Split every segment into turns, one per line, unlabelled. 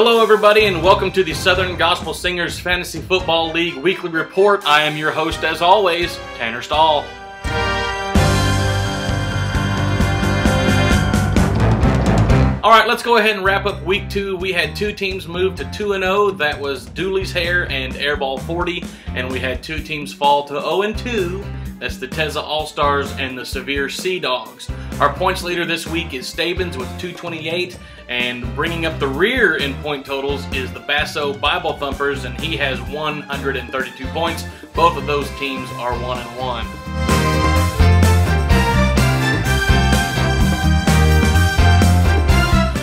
Hello everybody and welcome to the Southern Gospel Singers Fantasy Football League Weekly Report. I am your host as always, Tanner Stahl. Alright, let's go ahead and wrap up week 2. We had 2 teams move to 2-0. That was Dooley's Hair and Airball 40. And we had 2 teams fall to 0-2. That's the Teza All-Stars and the Sevier Sea Dogs. Our points leader this week is Stabens with 228. And bringing up the rear in point totals is the Basso Bible Thumpers, and he has 132 points. Both of those teams are 1-1.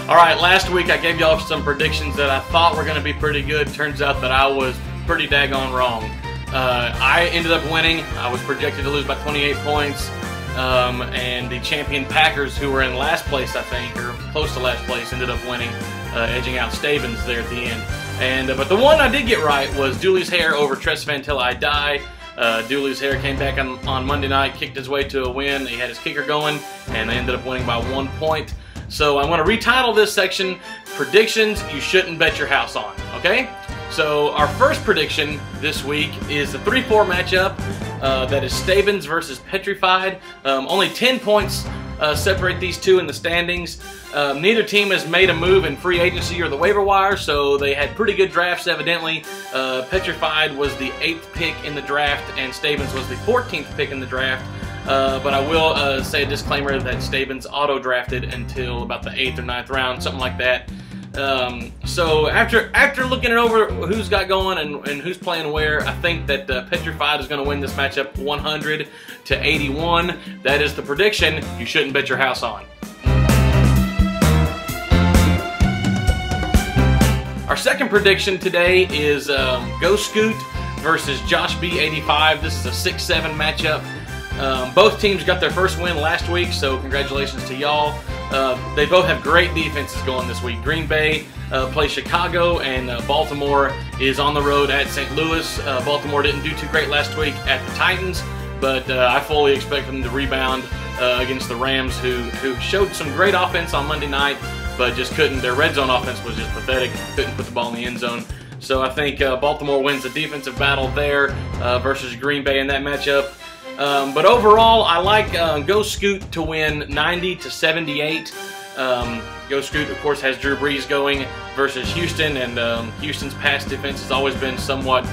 Alright, last week I gave y'all some predictions that I thought were going to be pretty good. Turns out that I was pretty daggone wrong. I ended up winning. I was projected to lose by 28 points. And the champion Packers, who were in last place, I think, or close to last place, ended up winning, edging out Stabens there at the end. And but the one I did get right was Dooley's Hair over Tress Van Till I Die. Dooley's Hair came back on Monday night, kicked his way to a win. He had his kicker going, and they ended up winning by 1 point. So I'm going to retitle this section, Predictions You Shouldn't Bet Your House On, okay? So our first prediction this week is the 3-4 matchup. That is Stabens versus Petrified. Only 10 points separate these two in the standings. Neither team has made a move in free agency or the waiver wire, so they had pretty good drafts evidently. Petrified was the 8th pick in the draft, and Stabens was the 14th pick in the draft. But I will say a disclaimer that Stabens auto-drafted until about the 8th or 9th round, something like that. So after looking it over who's got going and who's playing where, I think that Petrified is going to win this matchup 100-81. That is the prediction you shouldn't bet your house on. Our second prediction today is Go Scoot versus Josh B85. This is a 6-7 matchup. Both teams got their first win last week, so congratulations to y'all. They both have great defenses going this week. Green Bay plays Chicago, and Baltimore is on the road at St. Louis. Baltimore didn't do too great last week at the Titans, but I fully expect them to rebound against the Rams, who showed some great offense on Monday night, but just couldn't. Their red zone offense was just pathetic. Couldn't put the ball in the end zone. So I think Baltimore wins the defensive battle there versus Green Bay in that matchup. But overall, I like Go Scoot to win 90-78. Go Scoot, of course, has Drew Brees going versus Houston, and Houston's pass defense has always been somewhat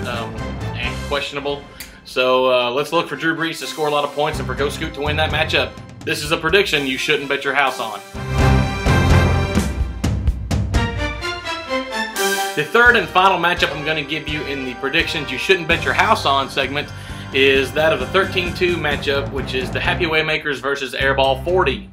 questionable. So let's look for Drew Brees to score a lot of points and for Go Scoot to win that matchup. This is a prediction you shouldn't bet your house on. The third and final matchup I'm going to give you in the predictions you shouldn't bet your house on segment is that of the 13-2 matchup, which is the Happy Waymakers versus Airball 40.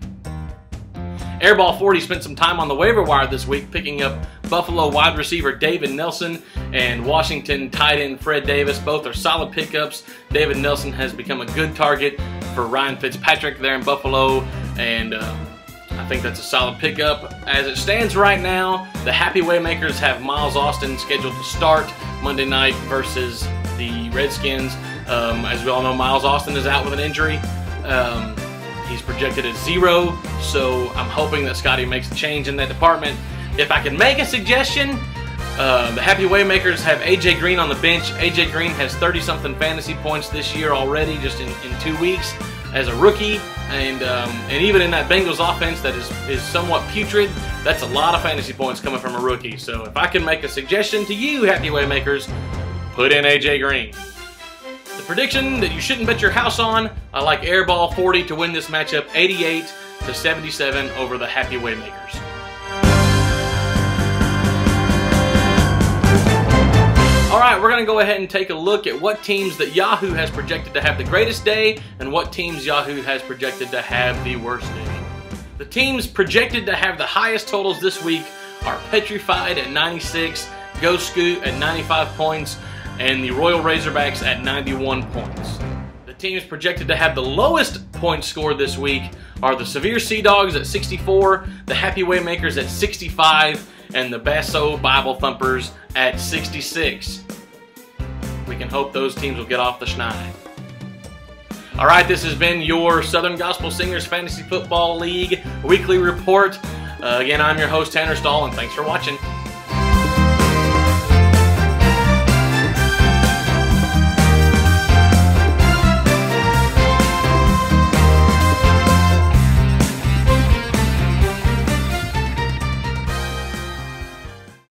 Airball 40 spent some time on the waiver wire this week, picking up Buffalo wide receiver David Nelson and Washington tight end Fred Davis. Both are solid pickups. David Nelson has become a good target for Ryan Fitzpatrick there in Buffalo, and I think that's a solid pickup. As it stands right now, the Happy Waymakers have Miles Austin scheduled to start Monday night versus the Redskins. As we all know, Miles Austin is out with an injury. He's projected at 0, so I'm hoping that Scotty makes a change in that department. If I can make a suggestion, the Happy Waymakers have A.J. Green on the bench. A.J. Green has 30-something fantasy points this year already, just in 2 weeks as a rookie. And even in that Bengals offense that is somewhat putrid, that's a lot of fantasy points coming from a rookie. So if I can make a suggestion to you, Happy Waymakers, put in A.J. Green. The prediction that you shouldn't bet your house on, I like Airball 40 to win this matchup 88-77 over the Happy Waymakers. Alright, we're going to go ahead and take a look at what teams that Yahoo has projected to have the greatest day and what teams Yahoo has projected to have the worst day. The teams projected to have the highest totals this week are Petrified at 96, Go Scoot at 95 points, and the Royal Razorbacks at 91 points. The teams projected to have the lowest points scored this week are the Sevier Sea Dogs at 64, the Happy Waymakers at 65, and the Basso Bible Thumpers at 66. We can hope those teams will get off the schneid. Alright, this has been your Southern Gospel Singers Fantasy Football League Weekly Report. Again, I'm your host, Tanner Stahl, and thanks for watching.